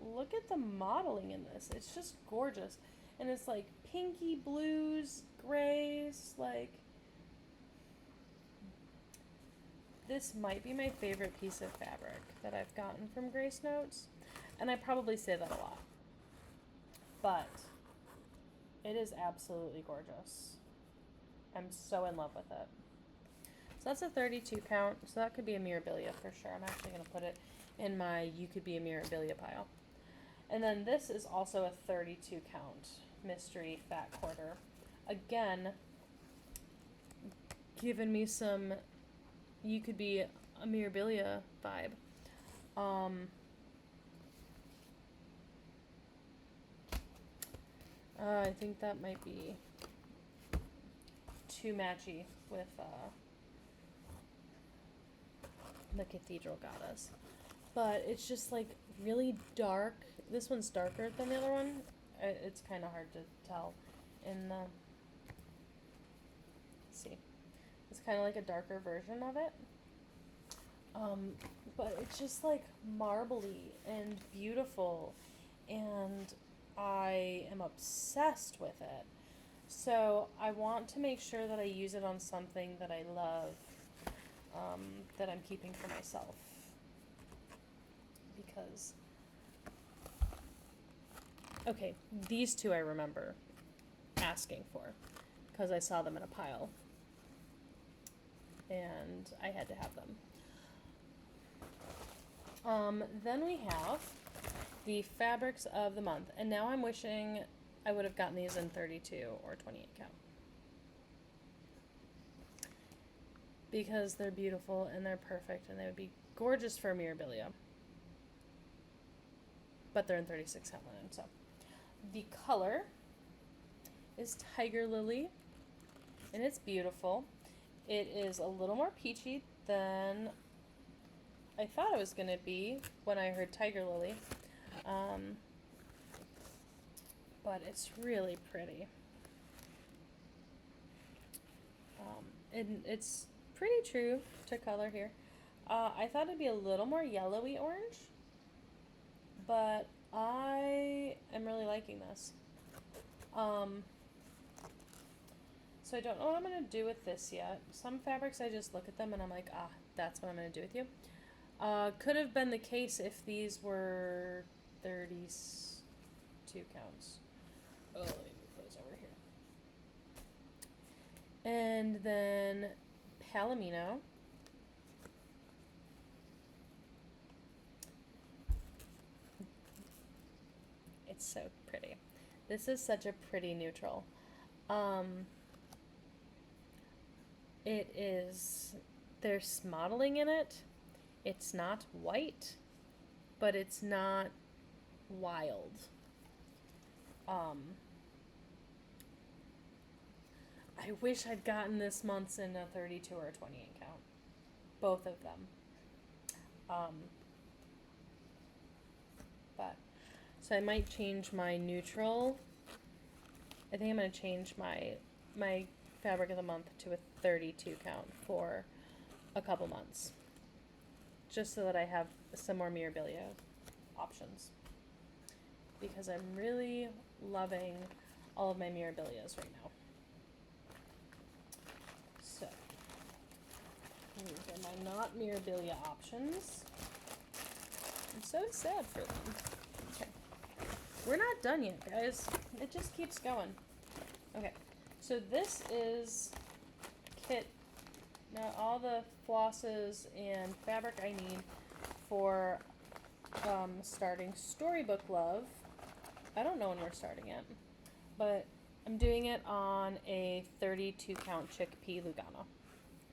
Look at the modeling in this. It's just gorgeous. And it's like pinky blues, grays, like. This might be my favorite piece of fabric that I've gotten from Grace Notes. And I probably say that a lot. But it is absolutely gorgeous. I'm so in love with it. that's a 32 count, so that could be a Mirabilia for sure. I'm actually going to put it in my You Could Be a Mirabilia pile. And then this is also a 32 count Mystery Fat Quarter. Again, giving me some You Could Be a Mirabilia vibe. I think that might be too matchy with the Cathedral Goddess. But it's just like really dark. This one's darker than the other one. It's kind of hard to tell in the... Let's see. It's kind of like a darker version of it. But it's just like marbly and beautiful, and I am obsessed with it. So I want to make sure that I use it on something that I love, that I'm keeping for myself. Because, okay, these two I remember asking for, because I saw them in a pile, and I had to have them. Then we have the fabrics of the month, and now I'm wishing I would have gotten these in 32 or 28 count, because they're beautiful and they're perfect and they would be gorgeous for Mirabilia, but they're in 36 count linen. So the color is Tiger Lily, and it's beautiful. It is a little more peachy than I thought it was going to be when I heard Tiger Lily. But it's really pretty. And it's pretty true to color here. I thought it'd be a little more yellowy orange, but I am really liking this. So I don't know what I'm going to do with this yet. Some fabrics I just look at them and I'm like, that's what I'm going to do with you. Could have been the case if these were 32 counts. Oh, let me move those over here. And then Palomino. It's so pretty. This is such a pretty neutral. It is, there's modeling in it. It's not white, but it's not wild. I wish I'd gotten this month's in a 32 or a 28 count. Both of them. But, so I might change my neutral. I think I'm going to change my fabric of the month to a 32 count for a couple months, just so that I have some more Mirabilia options, because I'm really loving all of my Mirabilias right now. So these are my not Mirabilia options. I'm so sad for them. Okay, we're not done yet, guys. It just keeps going. Okay, so this is kit. Now all the flosses and fabric I need for starting Storybook Love. I don't know when we're starting it, but I'm doing it on a 32 count Chickpea Lugana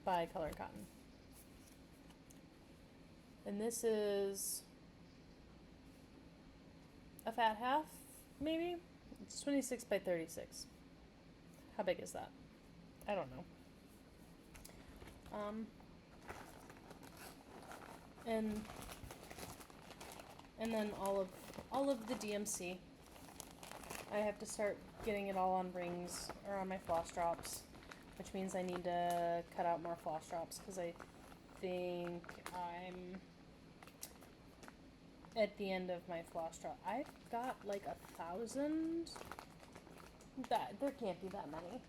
by Color and Cotton. And this is a fat half, maybe? It's 26 by 36. How big is that? I don't know. And then all of the DMC. I have to start getting it all on rings or on my floss drops, which means I need to cut out more floss drops, because I think I'm at the end of my floss drop. I've got like 1,000. There can't be that many.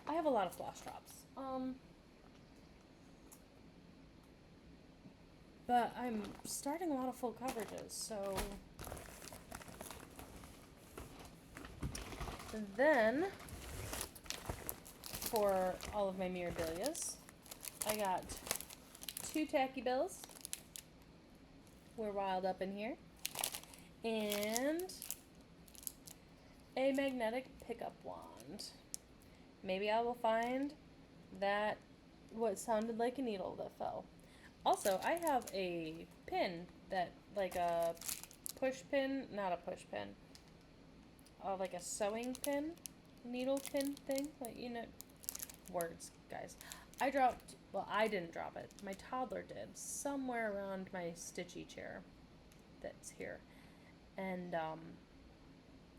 I have a lot of floss drops. But I'm starting a lot of full coverages, so then for all of my Mirabilias, I got 2 tacky bills. We're wild up in here. And a magnetic pickup wand. Maybe I will find that what sounded like a needle that fell. Also, I have a pin that, like a push pin, not a push pin, like a sewing pin, needle pin thing, like, you know, words, guys. I dropped, well, I didn't drop it. My toddler did, somewhere around my stitchy chair that's here. And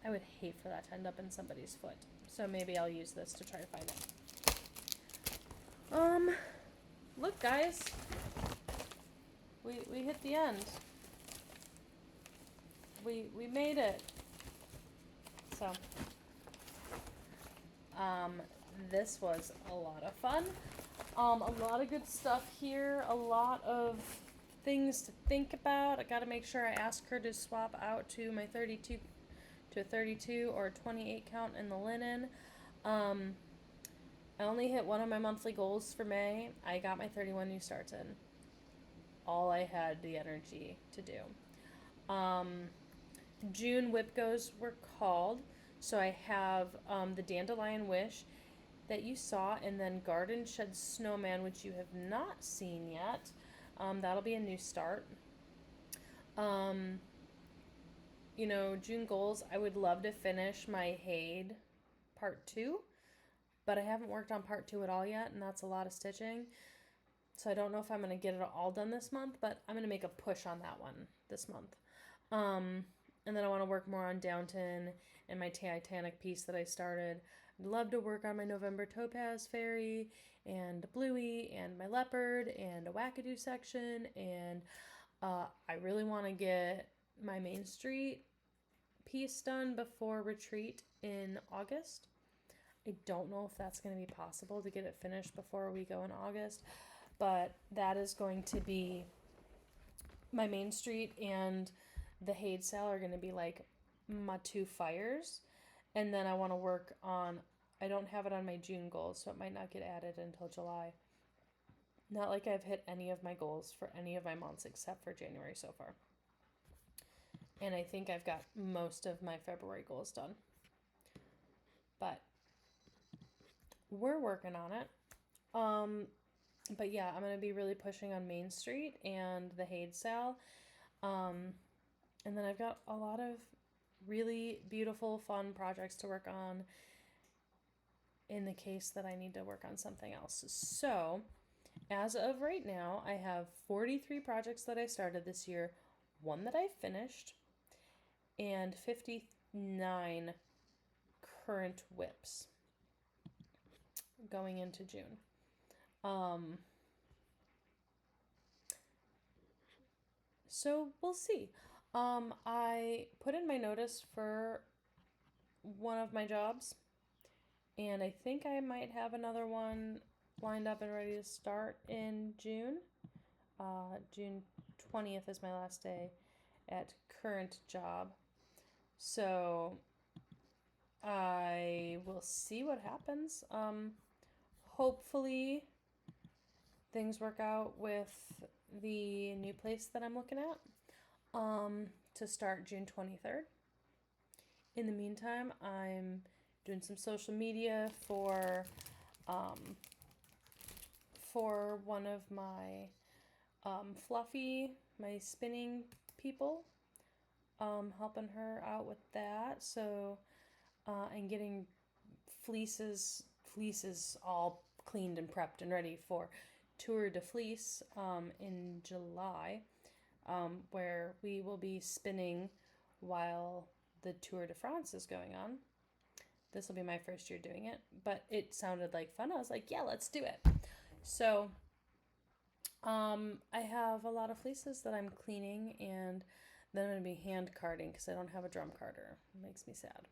I would hate for that to end up in somebody's foot. So maybe I'll use this to try to find it. Look, guys. We hit the end. We made it. So, this was a lot of fun. A lot of good stuff here. A lot of things to think about. I gotta make sure I ask her to swap out to my 32 to a 32 or a 28 count in the linen. I only hit one of my monthly goals for May. I got my 31 new starts in. All I had the energy to do. June whip goes were called. So I have the Dandelion Wish that you saw, and then Garden Shed Snowman, which you have not seen yet. That'll be a new start. You know, June goals, I would love to finish my Hayride part 2, but I haven't worked on part 2 at all yet, and that's a lot of stitching. So I don't know if I'm going to get it all done this month, but I'm going to make a push on that one this month. And then I want to work more on Downton and my Titanic piece that I started. I'd love to work on my November Topaz Fairy and Bluey and my Leopard and a Wackadoo section. And I really want to get my Main Street piece done before retreat in August. I don't know if that's going to be possible to get it finished before we go in August, but that is going to be my Main Street and the Fave SAL are going to be like my 2 fires. And then I want to work on, I don't have it on my June goals, so it might not get added until July. Not like I've hit any of my goals for any of my months except for January so far. And I think I've got most of my February goals done. But we're working on it. But yeah, I'm going to be really pushing on Main Street and the Fave SAL. And then I've got a lot of really beautiful, fun projects to work on in the case that I need to work on something else. So, as of right now, I have 43 projects that I started this year, 1 that I finished, and 59 current whips going into June. So we'll see. I put in my notice for one of my jobs, and I think I might have another one lined up and ready to start in June. June 20th is my last day at current job. So I will see what happens. Hopefully things work out with the new place that I'm looking at to start June 23rd. In the meantime, I'm doing some social media for one of my Fluffy, my spinning people, helping her out with that. So and getting fleeces all cleaned and prepped and ready for Tour de Fleece in July, where we will be spinning while the Tour de France is going on. This will be my first year doing it, but it sounded like fun. I was like, yeah, let's do it. So I have a lot of fleeces that I'm cleaning, and then I'm going to be hand carding because I don't have a drum carder. It makes me sad.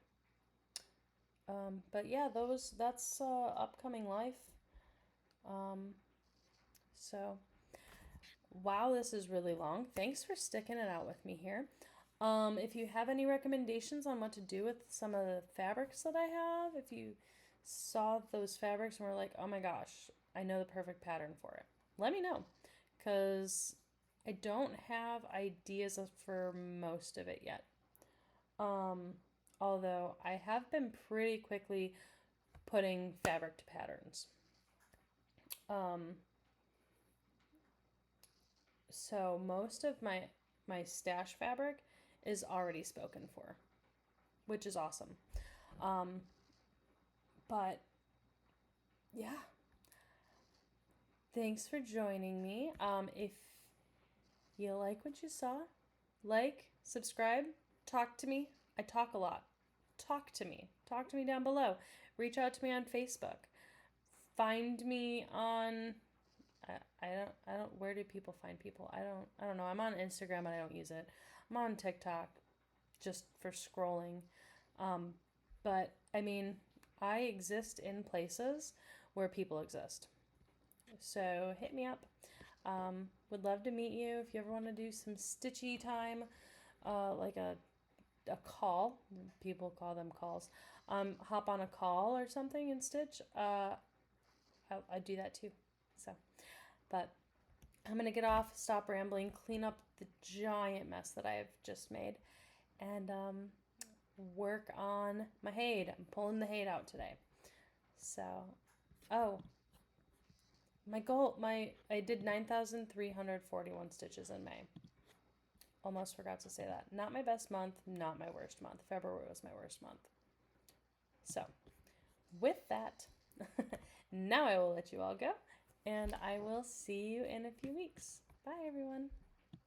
But yeah, that's upcoming life. So, wow, this is really long. Thanks for sticking it out with me here. If you have any recommendations on what to do with some of the fabrics that I have, if you saw those fabrics and were like, oh my gosh, I know the perfect pattern for it. Let me know, because I don't have ideas for most of it yet. Although I have been pretty quickly putting fabric to patterns. So most of my stash fabric is already spoken for, which is awesome. But yeah, thanks for joining me. If you like what you saw, like, subscribe, talk to me. I talk a lot. Talk to me. Talk to me down below. Reach out to me on Facebook. Find me on I don't where do people find people? I don't know. I'm on Instagram and I don't use it. I'm on TikTok just for scrolling. But I mean, I exist in places where people exist. So hit me up. Would love to meet you if you ever want to do some stitchy time, like a call. People call them calls. Hop on a call or something and stitch. I do that too. So, but I'm gonna get off, stop rambling, clean up the giant mess that I've just made, and work on my Hayride. I'm pulling the Hayride out today. So, oh, my goal, I did 9,341 stitches in May. Almost forgot to say that. Not my best month, not my worst month. February was my worst month. So, with that, now I will let you all go, and I will see you in a few weeks. Bye, everyone.